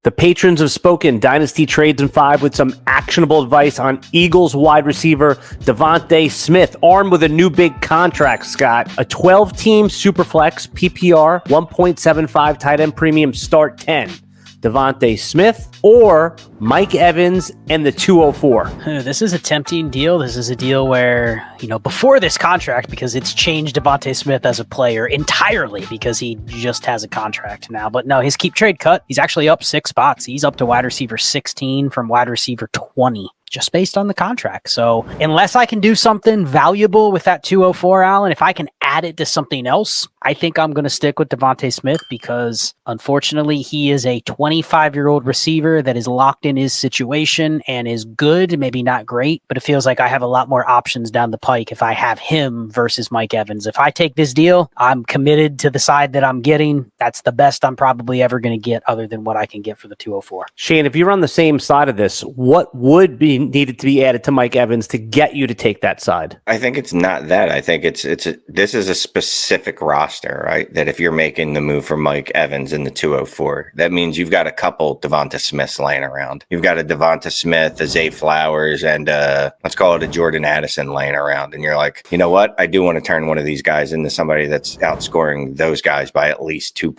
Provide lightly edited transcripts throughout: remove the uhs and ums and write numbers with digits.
The patrons have spoken. Dynasty Trades in 5 with some actionable advice on Eagles wide receiver Devonta Smith, armed with a new big contract, Scott. A 12-team Superflex PPR 1.75 tight end premium start 10. Devonta Smith or Mike Evans and the 204. This is a tempting deal. This is a deal where, before this contract, because it's changed Devonta Smith as a player entirely because he just has a contract now. But no, his keep trade cut, he's actually up 6 spots. He's up to wide receiver 16 from wide receiver 20. Just based on the contract. So unless I can do something valuable with that 204, Allen, if I can add it to something else, I think I'm going to stick with Devonta Smith because unfortunately he is a 25-year-old receiver that is locked in his situation and is good, maybe not great, but it feels like I have a lot more options down the pike if I have him versus Mike Evans. If I take this deal, I'm committed to the side that I'm getting. That's the best I'm probably ever going to get other than what I can get for the 204. Shane, if you're on the same side of this, what would be needed to be added to Mike Evans to get you to take that side? I think it's not that. I think this is a specific roster, right? That if you're making the move for Mike Evans in the 204, that means you've got a couple Devonta Smiths laying around. You've got a Devonta Smith, a Zay Flowers, and let's call it a Jordan Addison laying around. And you're like, you know what? I do want to turn one of these guys into somebody that's outscoring those guys by at least 2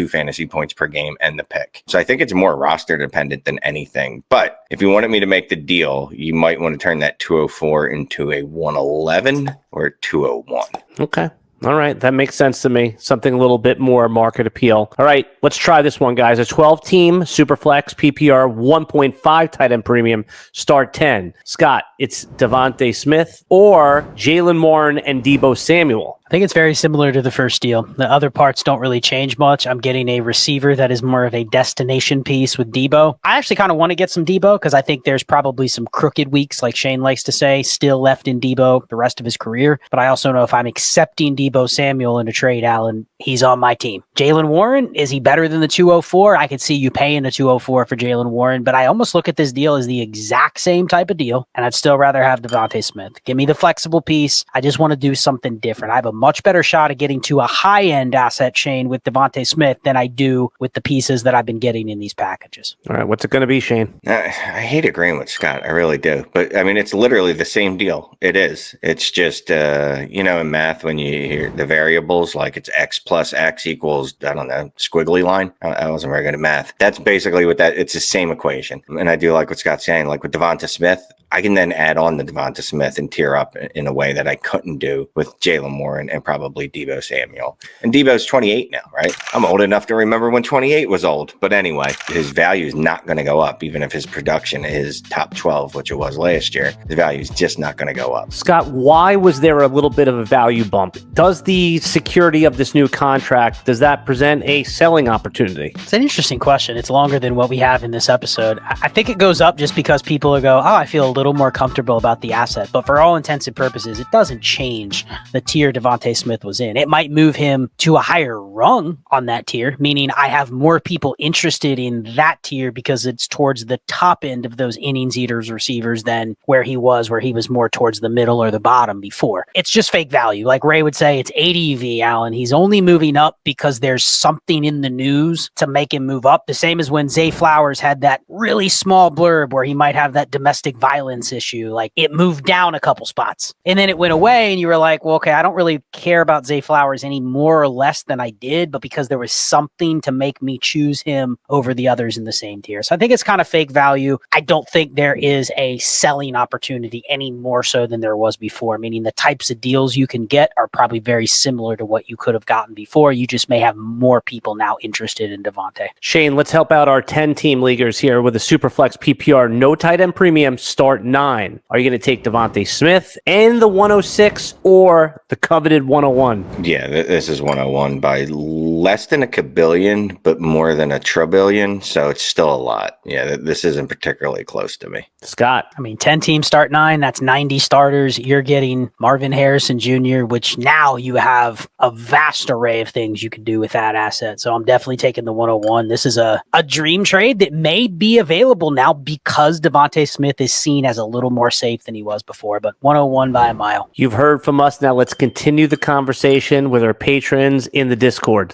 fantasy points per game and the pick. So I think it's more roster dependent than anything. But if you wanted me to make the deal, you might want to turn that 204 into a 111 or a 201. Okay. All right. That makes sense to me. Something a little bit more market appeal. All right. Let's try this one, guys. A 12-team Superflex PPR 1.5 tight end premium start 10. Scott, it's Devonta Smith or Jaylen Warren and Deebo Samuel. I think it's very similar to the first deal. The other parts don't really change much. I'm getting a receiver that is more of a destination piece with Deebo. I actually kind of want to get some Deebo because I think there's probably some crooked weeks, like Shane likes to say, still left in Deebo the rest of his career. But I also know if I'm accepting Deebo Samuel in a trade, Allen, he's on my team. Jaylen Warren, is he better than the 204? I could see you paying a 204 for Jaylen Warren, but I almost look at this deal as the exact same type of deal, and I'd still rather have Devonta Smith. Give me the flexible piece. I just want to do something different. I have a much better shot at getting to a high-end asset chain with Devonta Smith than I do with the pieces that I've been getting in these packages. All right, what's it going to be, Shane? I hate agreeing with Scott. I really do. But, I mean, it's literally the same deal. It is. It's just, in math, when you hear the variables, like it's X plus X equals, I don't know, squiggly line. I wasn't very good at math. That's basically what it's the same equation. And I do like what Scott's saying. Like with Devonta Smith, I can then add on the Devonta Smith and tier up in a way that I couldn't do with Jaylen Warren and probably Deebo Samuel. And Deebo's 28 now, right? I'm old enough to remember when 28 was old. But anyway, his value is not going to go up, even if his production is top 12, which it was last year. His value is just not going to go up. Scott, why was there a little bit of a value bump? Does the security of this new contract, does that present a selling opportunity? It's an interesting question. It's longer than what we have in this episode. I think it goes up just because people will go, I feel a little more comfortable about the asset. But for all intents and purposes, it doesn't change the tier Devonta Smith was in. It might move him to a higher rung on that tier, meaning I have more people interested in that tier because it's towards the top end of those innings eaters receivers than where he was more towards the middle or the bottom before. It's just fake value. Like Ray would say, it's ADV, Allen. He's only moving up because there's something in the news to make him move up. The same as when Zay Flowers had that really small blurb where he might have that domestic violence issue. Like it moved down a couple spots and then it went away and you were like, well, okay, I don't really care about Zay Flowers any more or less than I did, but because there was something to make me choose him over the others in the same tier. So I think it's kind of fake value. I don't think there is a selling opportunity any more so than there was before, meaning the types of deals you can get are probably very similar to what you could have gotten before. You just may have more people now interested in Devonta. Shane, let's help out our 10-team leaguers here with a Superflex PPR, no tight end premium, start 9. Are you going to take Devonta Smith and the 106 or the coveted 101? Yeah, this is 101 by less than a kabillion, but more than a trillion. So it's still a lot. Yeah, this isn't particularly close to me. Scott. 10 teams start 9. That's 90 starters. You're getting Marvin Harrison Jr., which now you have a vast array of things you could do with that asset. So I'm definitely taking the 101. This is a dream trade that may be available now because Devonta Smith is seen as a little more safe than he was before, but 101 by a mile. You've heard from us. Now let's continue the conversation with our patrons in the Discord.